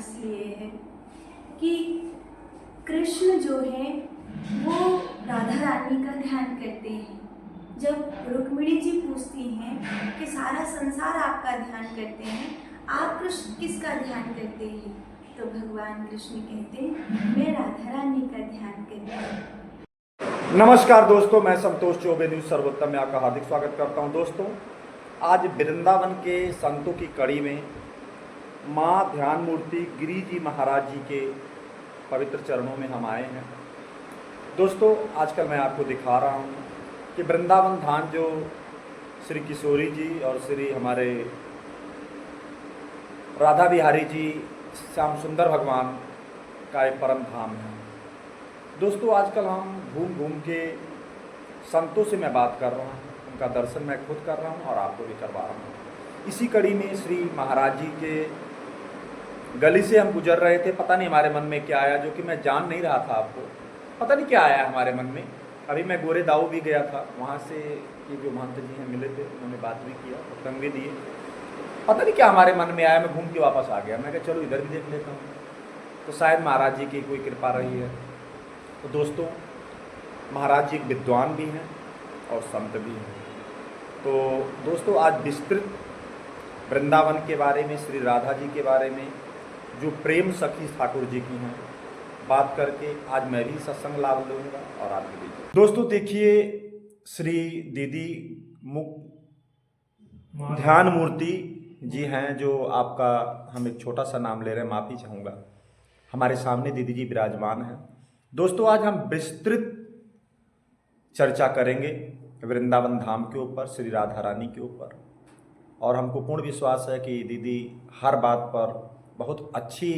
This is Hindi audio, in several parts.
इसलिए है कि कृष्ण जो है वो राधा रानी का ध्यान करते हैं। जब रुक्मिणी जी पूछती हैं कि सारा संसार आपका ध्यान करते हैं, आप कृष्ण किसका ध्यान करते हैं, तो भगवान कृष्ण कहते हैं मैं राधा रानी का ध्यान करता हूँ। नमस्कार दोस्तों, मैं संतोष चौबे न्यूज सर्वोत्तम में आपका हार्दिक स्वागत करता हूं। दोस्तों, आज वृंदावन के संतों की कड़ी में माँ ध्यान मूर्ति गिरी जी महाराज जी के पवित्र चरणों में हम आए हैं। दोस्तों, आजकल मैं आपको दिखा रहा हूं कि वृंदावन धाम जो श्री किशोरी जी और श्री हमारे राधा बिहारी जी श्याम सुंदर भगवान का एक परम धाम है। दोस्तों, आजकल हम घूम घूम के संतों से मैं बात कर रहा हूँ, उनका दर्शन मैं खुद कर रहा हूँ और आपको भी करवा रहा हूँ। इसी कड़ी में श्री महाराज जी के गली से हम गुजर रहे थे। पता नहीं हमारे मन में क्या आया, जो कि मैं जान नहीं रहा था। आपको पता नहीं क्या आया हमारे मन में। अभी मैं गोरे दाऊ भी गया था, वहाँ से ये जो महंत जी हैं मिले थे, उन्होंने बात भी किया और रंग भी दिए। पता नहीं क्या हमारे मन में आया, मैं घूम के वापस आ गया। मैं कहा चलो इधर भी देख लेता हूँ, तो शायद महाराज जी की कोई कृपा रही है। तो दोस्तों, महाराज जी एक विद्वान भी हैं और संत भी हैं। तो दोस्तों, आज विस्तृत वृंदावन के बारे में, श्री राधा जी के बारे में, जो प्रेम सखी ठाकुर जी की हैं, बात करके आज मैं भी सत्संग लाभ लूँगा और आप भी। दोस्तों देखिए, श्री दीदी ध्यान मूर्ति जी हैं, जो आपका हम एक छोटा सा नाम ले रहे हैं, माफ़ी चाहूँगा। हमारे सामने दीदी जी विराजमान हैं। दोस्तों, आज हम विस्तृत चर्चा करेंगे वृंदावन धाम के ऊपर, श्री राधा रानी के ऊपर। और हमको पूर्ण विश्वास है कि दीदी हर बात पर बहुत अच्छी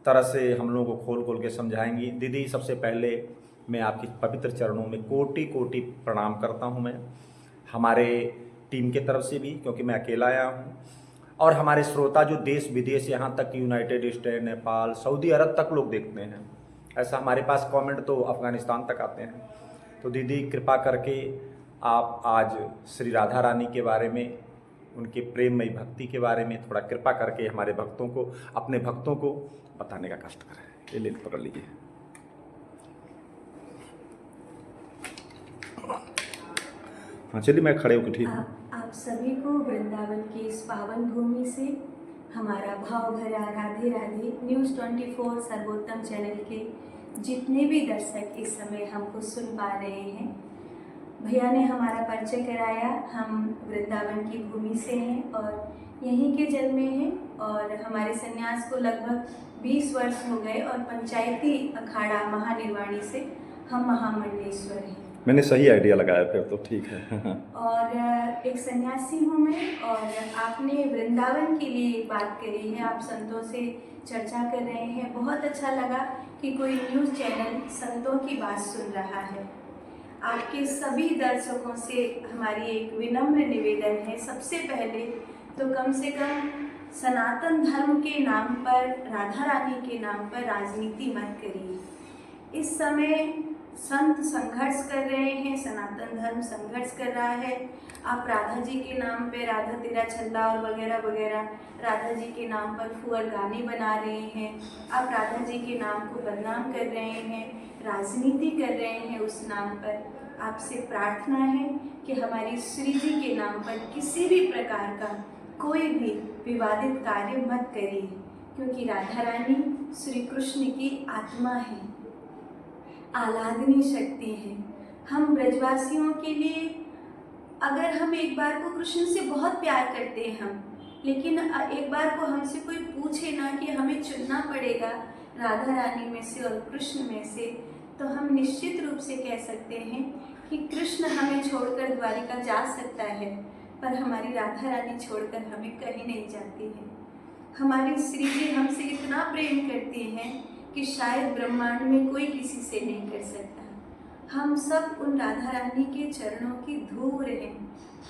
तरह से हम लोगों को खोल खोल के समझाएंगी। दीदी, सबसे पहले मैं आपकी पवित्र चरणों में कोटि कोटि प्रणाम करता हूँ। मैं हमारे टीम के तरफ से भी, क्योंकि मैं अकेला आया हूँ, और हमारे श्रोता जो देश विदेश, यहाँ तक कि यूनाइटेड स्टेट, नेपाल, सऊदी अरब तक लोग देखते हैं। ऐसा हमारे पास कमेंट तो अफ़गानिस्तान तक आते हैं। तो दीदी, कृपा करके आप आज श्री राधा रानी के बारे में, उनके प्रेममयी भक्ति के बारे में थोड़ा कृपा करके हमारे भक्तों को, अपने भक्तों को बताने का कष्ट करें। ये ले पकड़ लीजिए। हाँ चलिए, मैं खड़े होकर ठीक हूँ। आप सभी को वृंदावन की इस पावन भूमि से हमारा भाव भरा राधे राधे। न्यूज़ 24 सर्वोत्तम चैनल के जितने भी दर्शक इस समय हमको सुन पा रहे हैं, भैया ने हमारा परिचय कराया। हम वृंदावन की भूमि से हैं और यहीं के जन्मे हैं, और हमारे संन्यास को लगभग 20 वर्ष हो गए, और पंचायती अखाड़ा महानिर्वाणी से हम महामंडलेश्वर हैं। मैंने सही आइडिया लगाया, फिर तो ठीक है। और एक सन्यासी हूँ मैं। और आपने वृंदावन के लिए बात करी है, आप संतों से चर्चा कर रहे हैं। बहुत अच्छा लगा कि कोई न्यूज़ चैनल संतों की बात सुन रहा है। आपके सभी दर्शकों से हमारी एक विनम्र निवेदन है, सबसे पहले तो कम से कम सनातन धर्म के नाम पर, राधा रानी के नाम पर राजनीति मत करिए। इस समय संत संघर्ष कर रहे हैं, सनातन धर्म संघर्ष कर रहा है। आप राधा जी के नाम पे, राधा तेरा छल्ला और वगैरह वगैरह, राधा जी के नाम पर फुअर गाने बना रहे हैं। आप राधा जी के नाम को बदनाम कर रहे हैं, राजनीति कर रहे हैं उस नाम पर। आपसे प्रार्थना है कि हमारी श्री जी के नाम पर किसी भी प्रकार का कोई भी विवादित कार्य मत करिए, क्योंकि राधा रानी श्री कृष्ण की आत्मा है, आह्लादनी शक्ति है। हम ब्रजवासियों के लिए, अगर हम एक बार को कृष्ण से बहुत प्यार करते हैं हम, लेकिन एक बार को हमसे कोई पूछे ना कि हमें चुनना पड़ेगा राधा रानी में से और कृष्ण में से, तो हम निश्चित रूप से कह सकते हैं कि कृष्ण हमें छोड़कर द्वारिका जा सकता है, पर हमारी राधा रानी छोड़कर हमें कहीं नहीं जाती है। हमारी श्री जी हमसे इतना प्रेम करती हैं कि शायद ब्रह्मांड में कोई किसी से नहीं कर सकता। हम सब उन राधा रानी के चरणों की धूल हैं,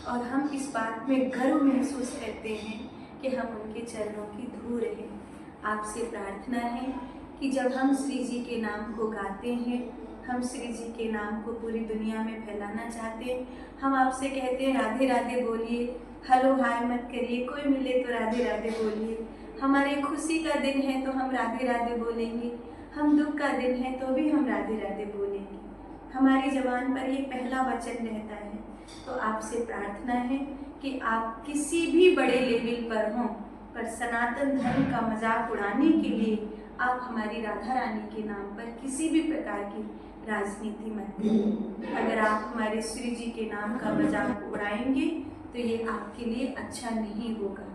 और हम इस बात में गर्व महसूस करते हैं कि हम उनके चरणों की धूल हैं। आपसे प्रार्थना है कि जब हम श्री जी के नाम को गाते हैं, हम श्री जी के नाम को पूरी दुनिया में फैलाना चाहते हैं, हम आपसे कहते हैं राधे राधे बोलिए, हेलो हाय मत करिए, कोई मिले तो राधे राधे बोलिए। हमारे खुशी का दिन है तो हम राधे राधे बोलेंगे, हम दुख का दिन है तो भी हम राधे राधे बोलेंगे। हमारी ज़बान पर ये पहला वचन रहता है। तो आपसे प्रार्थना है कि आप किसी भी बड़े लेवल पर हों, पर सनातन धर्म का मजाक उड़ाने के लिए आप हमारी राधा रानी के नाम पर किसी भी प्रकार की राजनीति मत करें। अगर आप हमारे श्री जी के नाम का मजाक उड़ाएंगे तो ये आपके लिए अच्छा नहीं होगा,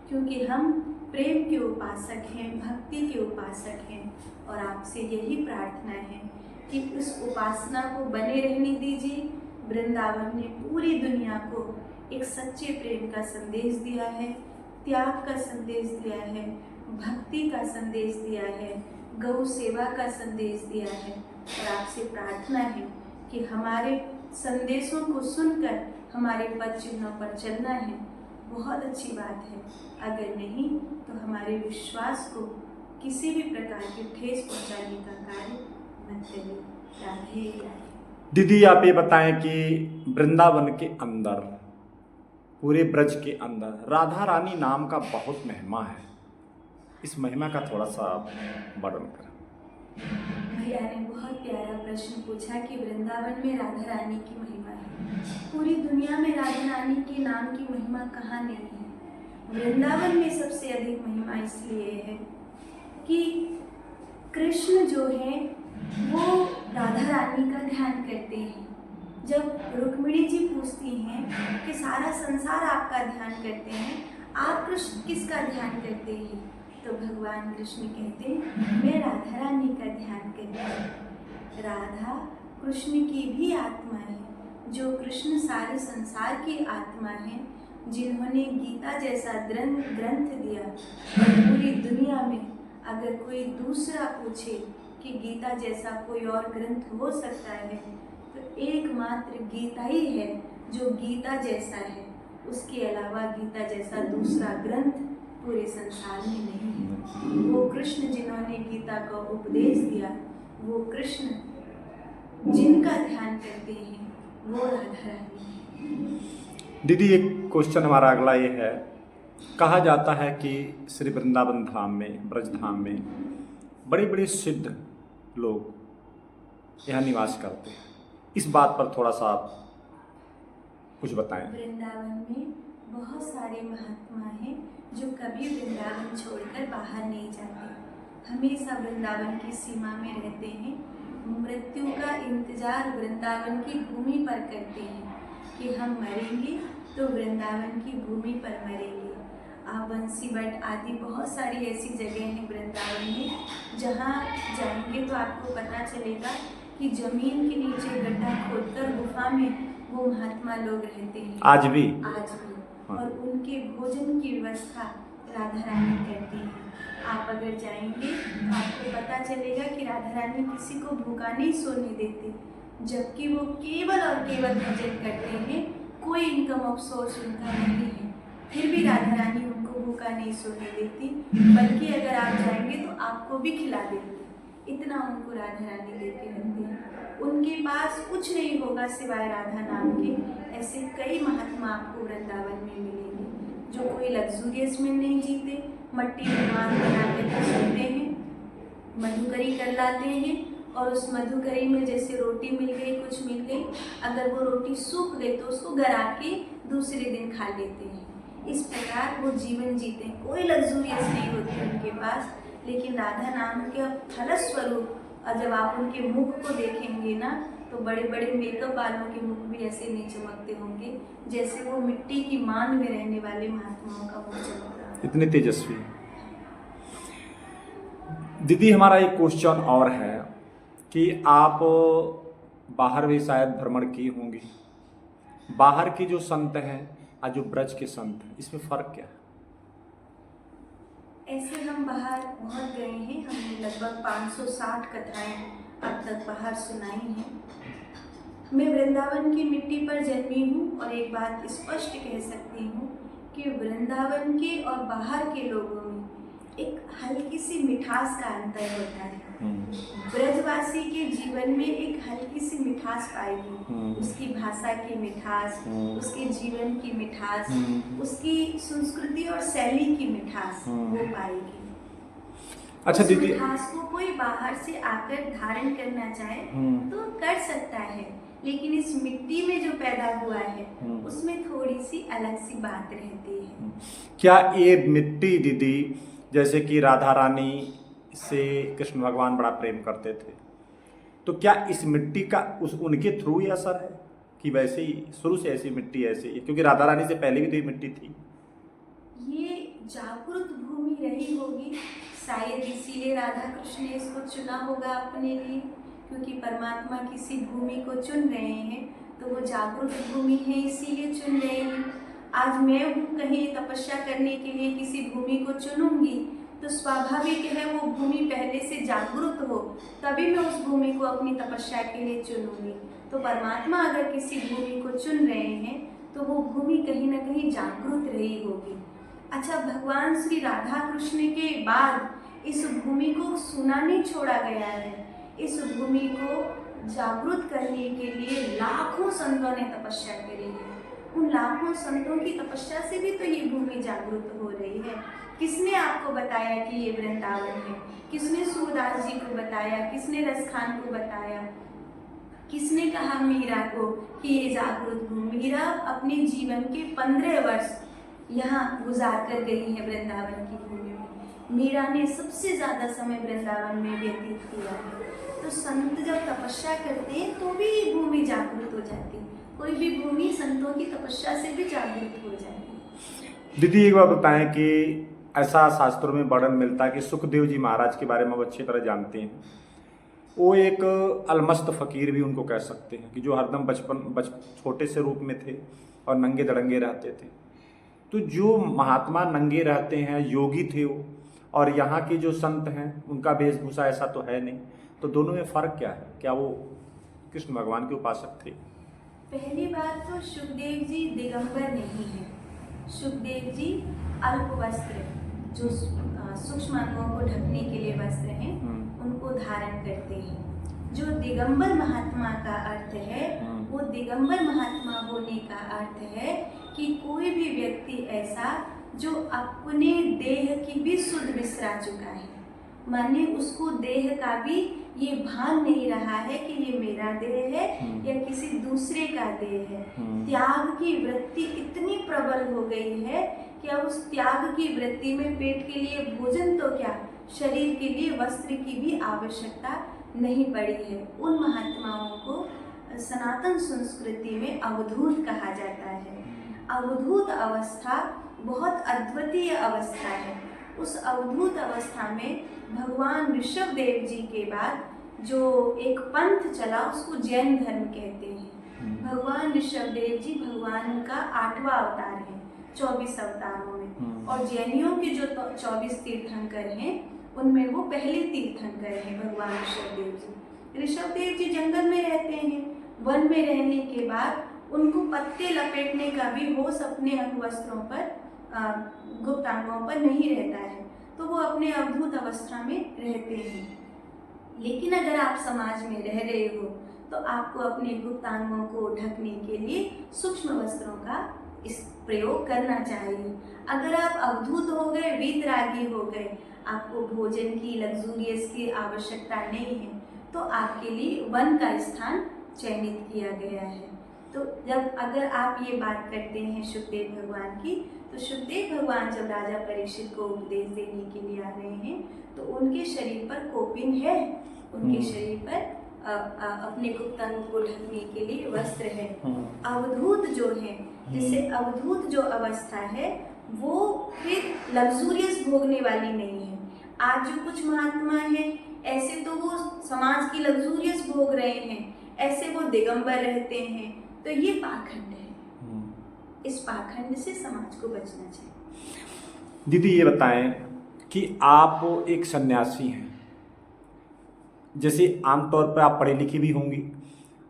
क्योंकि हम प्रेम के उपासक हैं, भक्ति के उपासक हैं। और आपसे यही प्रार्थना है कि उस उपासना को बने रहने दीजिए। वृंदावन ने पूरी दुनिया को एक सच्चे प्रेम का संदेश दिया है, त्याग का संदेश दिया है, भक्ति का संदेश दिया है, गौ सेवा का संदेश दिया है। और आपसे प्रार्थना है कि हमारे संदेशों को सुनकर हमारे पद चिन्हों पर चलना है। बहुत अच्छी बात है, अगर नहीं तो हमारे विश्वास को किसी भी प्रकार की ठेस पहुंचाने का कार्य मत करिए। राधे राधे। दीदी आप ये बताएं कि वृंदावन के अंदर, पूरे ब्रज के अंदर राधा रानी नाम का बहुत महिमा है। इस महिमा का थोड़ा सा वर्णन करें। भैया ने बहुत प्यारा प्रश्न पूछा कि वृंदावन में राधा रानी की महिमा है। पूरी दुनिया में राधा रानी के नाम की महिमा कहाँ नहीं है। वृंदावन में सबसे अधिक महिमा इसलिए है कि कृष्ण जो है वो राधा रानी का ध्यान करते हैं। जब रुक्मिणी जी पूछती हैं कि सारा संसार आपका ध्यान करते हैं, आप कृष्ण किसका ध्यान करते हैं, तो भगवान कृष्ण कहते हैं मैं राधा रानी का ध्यान करती हूँ। राधा कृष्ण की भी आत्मा है, जो कृष्ण सारे संसार की आत्मा है, जिन्होंने गीता जैसा ग्रंथ दिया। और पूरी दुनिया में अगर कोई दूसरा पूछे कि गीता जैसा कोई और ग्रंथ हो सकता है तो एकमात्र गीता ही है जो गीता जैसा है। उसके अलावा गीता जैसा दूसरा ग्रंथ पूरे संसार में नहीं है। वो कृष्ण जिन्होंने गीता का उपदेश दिया, वो कृष्ण जिनका ध्यान करते हैं, वो राधा रानी। दीदी एक क्वेश्चन हमारा अगला ये है, कहा जाता है कि श्री वृंदावन धाम में, ब्रज धाम में बड़े बड़े सिद्ध लोग यहाँ निवास करते हैं। इस बात पर थोड़ा सा आप कुछ बताएं। वृंदावन में बहुत सारे महात्मा हैं जो कभी वृंदावन छोड़कर बाहर नहीं जाते, हमेशा वृंदावन की सीमा में रहते हैं। मृत्यु का इंतजार वृंदावन की भूमि पर करते हैं कि हम मरेंगे तो वृंदावन की भूमि पर मरेंगे। बंसीबट आदि बहुत सारी ऐसी जगह हैं वृंदावन में, जहाँ जाएंगे तो आपको पता चलेगा कि जमीन के नीचे गड्ढा खोदकर गुफा में वो महात्मा लोग रहते हैं आज भी। हाँ। और उनके भोजन की व्यवस्था राधा रानी करती है। आप अगर जाएंगे तो आपको पता चलेगा कि राधा रानी किसी को भूखा नहीं सोने देती, जबकि वो केवल और केवल भजन करते हैं, कोई इनकम ऑफ सोर्स उनका नहीं है, फिर भी राधा रानी उनको भूखा नहीं सोने देती, बल्कि अगर आप जाएंगे तो आपको भी खिला देती। इतना उनको राधा रानी देके रखती है। उनके पास कुछ नहीं होगा सिवाय राधा नाम के। ऐसे कई महात्मा आपको वृंदावन में मिलेंगे जो कोई लग्जूरियस में नहीं जीते, मट्टी भगवान बना कर सोते हैं, मधुकरी कर लाते हैं, और उस मधुकरी में जैसे रोटी मिल गई, कुछ मिल गई, अगर वो रोटी सूख गई तो उसको गरा के दूसरे दिन खा लेते हैं। इस प्रकार वो जीवन जीते हैं, कोई लग्जूरियस नहीं होती उनके पास। लेकिन राधा नाम के फलस्वरूप, और जब आप उनके मुख को देखेंगे ना, तो बड़े बड़े मेकअप वालों के मुख भी ऐसे नहीं चमकते होंगे जैसे वो मिट्टी की मान में रहने वाले महात्माओं का मुख चमक रहा है। इतने तेजस्वी। दीदी हमारा एक क्वेश्चन और है कि आप बाहर भी शायद भ्रमण की होंगी, बाहर की जो संत हैं और जो ब्रज के संत हैं, इसमें फ़र्क क्या है? ऐसे हम बाहर बहुत गए हैं, हमने लगभग 560 कथाएं अब तक बाहर सुनाई हैं। मैं वृंदावन की मिट्टी पर जन्मी हूँ और एक बात स्पष्ट कह सकती हूँ कि वृंदावन के और बाहर के लोगों में एक हल्की सी मिठास मिठास का अंतर होता है। ब्रजवासी के जीवन में एक हल्की सी मिठास पाएगी, उसकी भाषा की मिठास, उसके जीवन की मिठास, उसकी संस्कृति और शैली की मिठास वो पाएगी। अच्छा उस दीदी, मिठास को कोई बाहर से आकर धारण करना चाहे तो कर सकता है, लेकिन इस मिट्टी में जो पैदा हुआ है उसमें थोड़ी सी अलग सी बात रहती है। क्या ये मिट्टी दीदी, जैसे कि राधा रानी से कृष्ण भगवान बड़ा प्रेम करते थे, तो क्या इस मिट्टी का उनके थ्रू ही असर है कि वैसे ही शुरू से ऐसी मिट्टी ऐसे ही, क्योंकि राधा रानी से पहले भी तो ये मिट्टी थी? ये जागृत भूमि रही होगी शायद, इसीलिए राधा कृष्ण ने इसको चुना होगा अपने लिए, क्योंकि परमात्मा किसी भूमि को चुन रहे हैं तो वो जागृत भूमि है इसीलिए चुन रहे हैं। आज मैं हूँ कहीं तपस्या करने के लिए किसी भूमि को चुनूंगी तो स्वाभाविक है वो भूमि पहले से जागृत हो, तभी मैं उस भूमि को अपनी तपस्या के लिए चुनूंगी। तो परमात्मा अगर किसी भूमि को चुन रहे हैं तो वो भूमि कहीं ना कहीं जागृत रही होगी। अच्छा, भगवान श्री राधा कृष्ण के बाद इस भूमि को सुना नहीं छोड़ा गया है। इस भूमि को जागृत करने के लिए लाखों संतों ने तपस्या करी है। उन लाखों संतों की तपस्या से भी तो ये भूमि जागृत हो रही है। किसने आपको बताया कि ये वृंदावन है? किसने सूरदास जी को बताया? किसने रसखान को बताया? किसने कहा मीरा को कि ये जागृत भूमि? मीरा अपने जीवन के 15 वर्ष यहाँ गुजार कर गई है वृंदावन की भूमि में। मीरा ने सबसे ज़्यादा समय वृंदावन में व्यतीत किया है। तो संत जब तपस्या करते हैं तो भी ये भूमि जागृत हो जाती है। कोई भी भूमि संतों की तपस्या से भी जागृत हो जाती है। दीदी एक बात बताएं कि ऐसा शास्त्रों में वर्णन मिलता है कि सुखदेव जी महाराज के बारे में हम अच्छी तरह जानते हैं। वो एक अलमस्त फ़कीर भी उनको कह सकते हैं कि जो हरदम छोटे से रूप में थे और नंगे दड़ंगे रहते थे। तो जो महात्मा नंगे रहते हैं, योगी थे वो, और यहाँ के जो संत हैं उनका वेशभूषा ऐसा तो है नहीं, तो दोनों में फ़र्क क्या है? क्या वो कृष्ण भगवान के उपासक थे? पहली बात तो सुखदेव जी दिगंबर नहीं है। सुखदेव जी अल्प वस्त्र, जो सूक्ष्म अंगों को ढकने के लिए वस्त्र हैं, उनको धारण करते हैं। जो दिगंबर महात्मा का अर्थ है, वो दिगंबर महात्मा होने का अर्थ है कि कोई भी व्यक्ति ऐसा जो अपने देह की भी सुध बिसरा चुका है, माने उसको देह का भी ये भान नहीं रहा है कि ये मेरा देह है या किसी दूसरे का देह है। त्याग की वृत्ति इतनी प्रबल हो गई है कि अब उस त्याग की वृत्ति में पेट के लिए भोजन तो क्या, शरीर के लिए वस्त्र की भी आवश्यकता नहीं पड़ी है। उन महात्माओं को सनातन संस्कृति में अवधूत कहा जाता है। अवधूत अवस्था बहुत अद्वितीय अवस्था है। उस अवधूत अवस्था में भगवान ऋषभ देव जी के बाद जो एक पंथ चला उसको जैन धर्म कहते हैं। भगवान ऋषभ देव जी भगवान का 8वां अवतार है 24 अवतारों में, और जैनियों के जो 24 तीर्थंकर हैं उनमें वो पहले तीर्थंकर हैं भगवान ऋषभ देव जी। ऋषभ देव जी जंगल में रहते हैं। वन में रहने के बाद उनको पत्ते लपेटने का भी होश अपने अंगवस्त्रों पर, गुप्तांगों पर नहीं रहता है, तो वो अपने अवधूत अवस्था में रहते हैं। लेकिन अगर आप समाज में रह रहे हो तो आपको अपने गुप्तांगों को ढकने के लिए सूक्ष्म वस्त्रों का इस प्रयोग करना चाहिए। अगर आप अवधूत हो गए, वीतरागी हो गए, आपको भोजन की, लग्जूरियस की आवश्यकता नहीं है, तो आपके लिए वन का स्थान चयनित किया गया है। तो जब अगर आप ये बात करते हैं सुखदेव भगवान की, तो सुखदेव भगवान जब राजा परीक्षित को उपदेश देने के लिए आ रहे हैं तो उनके शरीर पर कोपिन है, उनके शरीर पर अपने गुप्तांग को ढकने के लिए वस्त्र है। अवधूत जो है, जिससे अवधूत जो अवस्था है वो फिर लग्जूरियस भोगने वाली नहीं है। आज जो कुछ महात्मा हैं ऐसे तो वो समाज की लग्जूरियस भोग रहे हैं, ऐसे वो दिगंबर रहते हैं, तो ये पाखंड है। इस पाखंड से समाज को बचना चाहिए। दीदी ये बताएं कि आप एक सन्यासी हैं, जैसे आमतौर पर आप पढ़ी लिखी भी होंगी,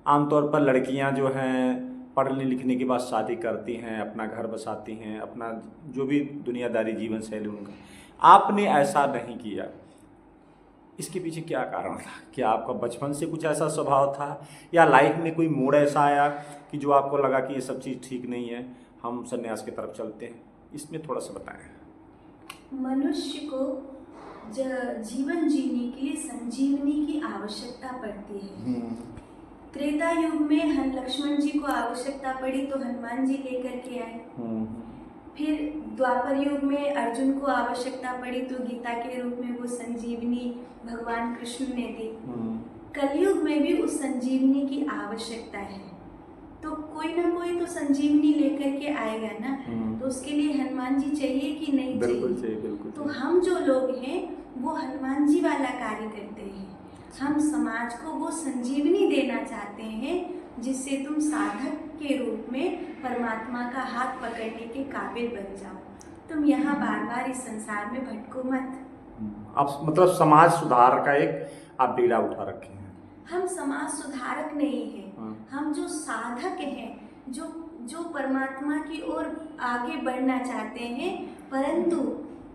आमतौर पर लड़कियां जो हैं पढ़ने लिखने के बाद शादी करती हैं, अपना घर बसाती हैं, अपना जो भी दुनियादारी जीवन शैली उनका, आपने ऐसा नहीं किया। इसके पीछे क्या कारण था? क्या आपका बचपन से कुछ ऐसा स्वभाव था, या लाइफ में कोई मोड़ ऐसा आया कि जो आपको लगा कि ये सब चीज़ ठीक नहीं है, हम संन्यास की तरफ चलते हैं? इसमें थोड़ा सा बताएं। मनुष्य को जीवन जीने के लिए संजीवनी की आवश्यकता पड़ती है। त्रेता युग में लक्ष्मण जी को आवश्यकता पड़ी तो हनुमान जी लेकर के आए। फिर द्वापर युग में अर्जुन को आवश्यकता पड़ी तो गीता के रूप में वो संजीवनी भगवान कृष्ण ने दी। कलयुग में भी उस संजीवनी की आवश्यकता है, तो कोई ना कोई तो संजीवनी लेकर के आएगा ना। तो उसके लिए हनुमान जी चाहिए कि नहीं चाहिए? बिल्कुल। तो हम जो लोग हैं वो हनुमान जी वाला कार्य करते हैं। हम समाज को वो संजीवनी देना चाहते हैं जिससे तुम साधक के रूप में परमात्मा का हाथ पकड़ने के काबिल बन जाओ। तुम यहाँ बार बार इस संसार में भटको मत। आप मतलब समाज सुधार का एक आप बीड़ा उठा रखे हैं। हम समाज सुधारक नहीं हैं, हम जो साधक हैं, जो परमात्मा की ओर आगे बढ़ना चाहते हैं परंतु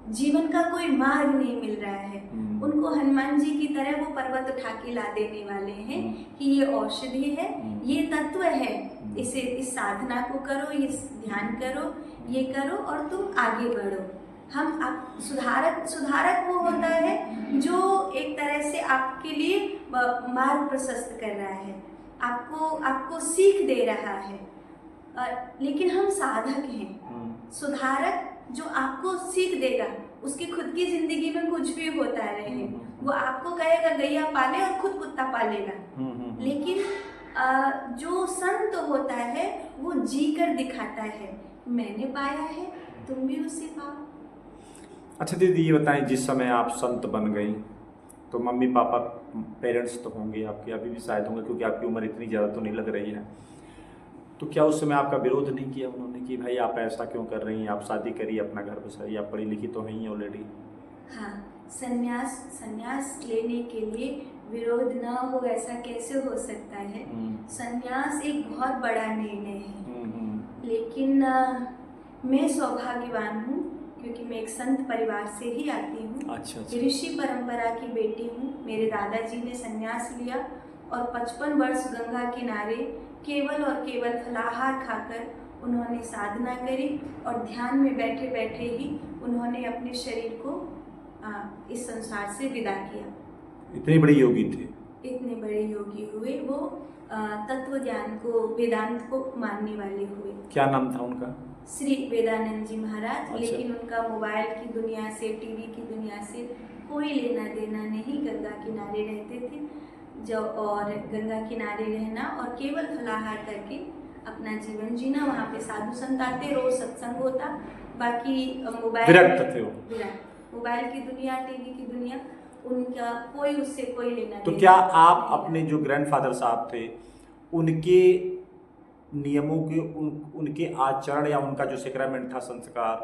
जीवन का कोई मार्ग नहीं मिल रहा है। उनको हनुमान जी की तरह वो पर्वत उठा के ला देने वाले हैं कि ये औषधि है, ये तत्व है, इस साधना को करो, ये ध्यान करो, ये करो और तुम आगे बढ़ो। हम आप सुधारक वो होता है जो एक तरह से आपके लिए मार्ग प्रशस्त कर रहा है, आपको सीख दे रहा है। लेकिन हम साधक हैं। सुधारक जो आपको सीख देगा, उसकी खुद की जिंदगी में कुछ भी होता रहे, वो आपको कहेगा गैया पाले और खुद कुत्ता पालेगा। लेकिन जो संत होता है वो जी कर दिखाता है, मैंने पाया है तुम भी उससे पाओ। अच्छा दीदी, ये बताएं, जिस समय आप संत बन गई तो मम्मी पापा पेरेंट्स तो होंगे आपके, अभी भी शायद होंगे क्योंकि आपकी उम्र इतनी ज़्यादा तो नहीं लग रही है, तो क्या उस समय आपका विरोध नहीं किया उन्होंने कि भाई आप ऐसा क्यों कर रही हैं, आप शादी करिए, अपना घर बसाइए, आप पढ़ी लिखी तो हैं ही ऑलरेडी? हाँ, संन्यास लेने के लिए विरोध ना हो ऐसा कैसे हो सकता है? संन्यास एक बहुत बड़ा निर्णय है। लेकिन मैं सौभाग्यवान हूँ क्योंकि मैं एक संत परिवार से ही आती हूँ। अच्छा। ऋषि परंपरा की बेटी हूँ। मेरे दादाजी ने संन्यास लिया और 55 वर्ष गंगा किनारे केवल और केवल फलाहार खाकर उन्होंने साधना करी और ध्यान में बैठे बैठे ही उन्होंने अपने शरीर को इस संसार से विदा किया। इतने बड़े योगी थे? इतने बड़े योगी हुए वो, तत्व ज्ञान को, वेदांत को मानने वाले हुए। क्या नाम था उनका? श्री वेदानंद जी महाराज। अच्छा। लेकिन उनका मोबाइल की दुनिया से, टीवी की दुनिया से कोई लेना देना नहीं। गंगा किनारे रहते थे जो, और गंगा किनारे रहना और केवल फलाहार करके अपना जीवन जीना। वहाँ पे साधु संत आते, रोज सत्संग होता, बाकी मोबाइल विरक्त थे वो। मोबाइल की दुनिया, टीवी की दुनिया, उनका कोई उससे कोई लेना तो क्या आप अपने जो ग्रैंडफादर साहब थे उनके नियमों के, उनके आचरण या उनका जो सेक्रामेंट था, संस्कार,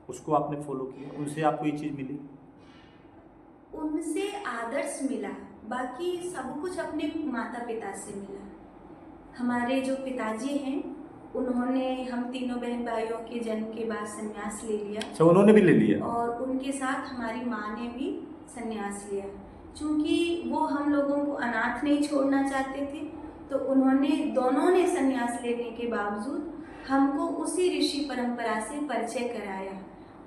उसको आपने फॉलो किया? उनसे आपको ये चीज़ मिली? उनसे आदर्श मिला, बाकी सब कुछ अपने माता पिता से मिला। हमारे जो पिताजी हैं उन्होंने हम तीनों बहन भाइयों के जन्म के बाद संन्यास ले लिया। अच्छा, उन्होंने भी ले लिया? और उनके साथ हमारी माँ ने भी संन्यास लिया। चूँकि वो हम लोगों को अनाथ नहीं छोड़ना चाहते थे तो दोनों ने संन्यास लेने के बावजूद हमको उसी ऋषि परंपरा से परिचय कराया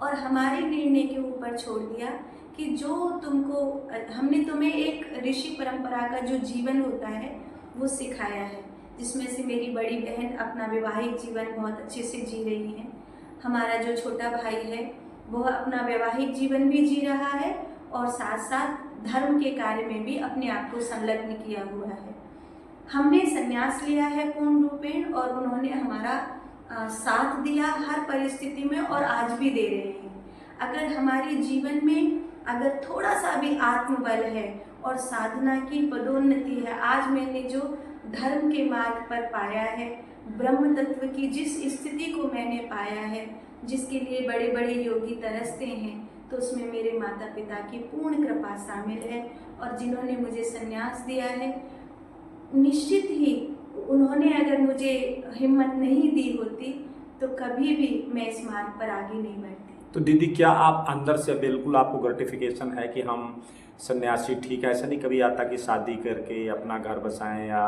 और हमारे निर्णय के ऊपर छोड़ दिया कि जो हमने तुम्हें एक ऋषि परंपरा का जो जीवन होता है वो सिखाया है, जिसमें से मेरी बड़ी बहन अपना वैवाहिक जीवन बहुत अच्छे से जी रही है। हमारा जो छोटा भाई है वह अपना वैवाहिक जीवन भी जी रहा है और साथ साथ धर्म के कार्य में भी अपने आप को संलग्न किया हुआ है। हमने संन्यास लिया है पूर्ण रूपेण और उन्होंने हमारा साथ दिया हर परिस्थिति में और आज भी दे रहे हैं। अगर हमारे जीवन में अगर थोड़ा सा भी आत्मबल है और साधना की पदोन्नति है, आज मैंने जो धर्म के मार्ग पर पाया है, ब्रह्म तत्व की जिस स्थिति को मैंने पाया है, जिसके लिए बड़े बड़े योगी तरसते हैं, तो उसमें मेरे माता पिता की पूर्ण कृपा शामिल है। और जिन्होंने मुझे संन्यास दिया है, निश्चित ही उन्होंने अगर मुझे हिम्मत नहीं दी होती तो कभी भी मैं इस मार्ग पर आगे नहीं बढ़ती। तो दीदी क्या आप अंदर से बिल्कुल आपको ग्रेटिफिकेशन है कि हम सन्यासी ठीक है? ऐसा नहीं कभी आता कि शादी करके अपना घर बसाएं या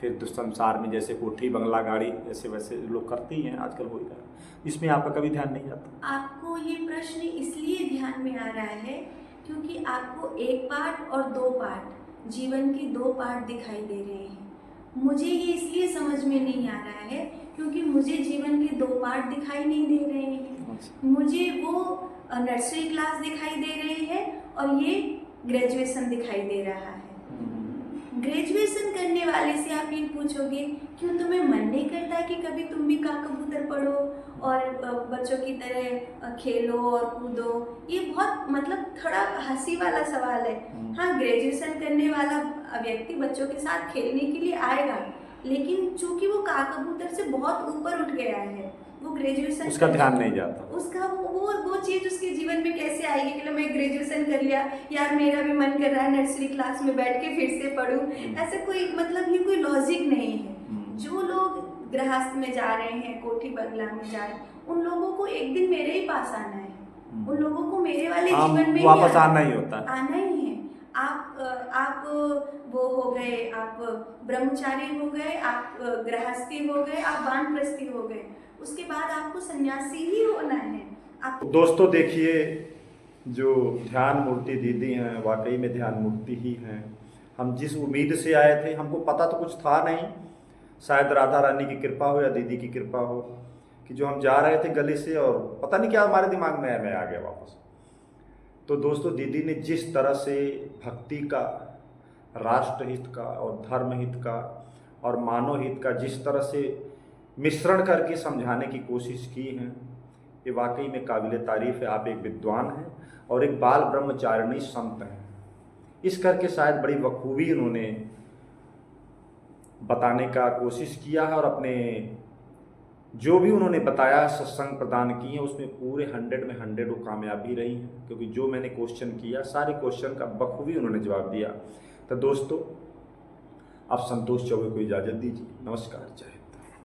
फिर संसार में जैसे कोठी बंगला गाड़ी ऐसे वैसे लोग करते ही हैं आजकल, हो ही रहा है, इसमें आपका कभी ध्यान नहीं जाता? आपको ये प्रश्न इसलिए ध्यान में आ रहा है क्योंकि आपको एक पार्ट और दो पार्ट, जीवन के दो पार्ट दिखाई दे रहे हैं। मुझे ये इसलिए समझ में नहीं आ रहा है क्योंकि मुझे जीवन के दो पार्ट दिखाई नहीं दे रहे हैं। मुझे वो नर्सरी क्लास दिखाई दे रही है और ये ग्रेजुएशन दिखाई दे रहा है। ग्रेजुएशन करने वाले से आप ये पूछोगे क्यों तुम्हें मन नहीं करता कि कभी तुम भी काक कबूतर पढ़ो और बच्चों की तरह खेलो और कूदो? ये बहुत मतलब थोड़ा हंसी वाला सवाल है। हाँ, ग्रेजुएशन करने वाला व्यक्ति बच्चों के साथ खेलने के लिए आएगा, लेकिन चूंकि वो काक कबूतर से बहुत ऊपर उठ गया है, वो ग्रेजुएशन उसका ध्यान नहीं जाता, उसका वो चीज उसके जीवन में कैसे आएगी कि मैं ग्रेजुएशन कर लिया, यार मेरा भी मन कर रहा है नर्सरी क्लास में बैठ के फिर से पढूं। ऐसा कोई मतलब ये कोई लॉजिक नहीं है। जो लोग गृहस्थ में जा रहे हैं, कोठी बंगला में जा रहे हैं, उन लोगों को एक दिन मेरे ही पास आना है। उन लोगों को मेरे वाले जीवन में वापस आना ही होता है, आना ही है। आप वो हो गए, आप ब्रह्मचारी हो गए, आप गृहस्थी हो गए, आप वानप्रस्थी हो गए, उसके बाद आपको सन्यासी ही होना है। आप दोस्तों देखिए, जो ध्यान मूर्ति दीदी हैं वाकई में ध्यान मूर्ति ही हैं। हम जिस उम्मीद से आए थे, हमको पता तो कुछ था नहीं, शायद राधा रानी की कृपा हो या दीदी की कृपा हो कि जो हम जा रहे थे गली से और पता नहीं क्या हमारे दिमाग में मैं आ गया वापस। तो दोस्तों दीदी ने जिस तरह से भक्ति का, राष्ट्र हित का और धर्म हित का और मानव हित का जिस तरह से मिश्रण करके समझाने की कोशिश की है, ये वाकई में काबिल तारीफ़ है। आप एक विद्वान हैं और एक बाल ब्रह्मचारिणी संत हैं। इस करके शायद बड़ी बखूबी उन्होंने बताने का कोशिश किया है और अपने जो भी उन्होंने बताया, सत्संग प्रदान किए हैं, उसमें पूरे 100 में 100 वो कामयाबी रही है, क्योंकि जो मैंने क्वेश्चन किया सारे क्वेश्चन का बखूबी उन्होंने जवाब दिया। तो दोस्तों आप संतोष चौबे को इजाज़त दीजिए। नमस्कार, जय हिंद।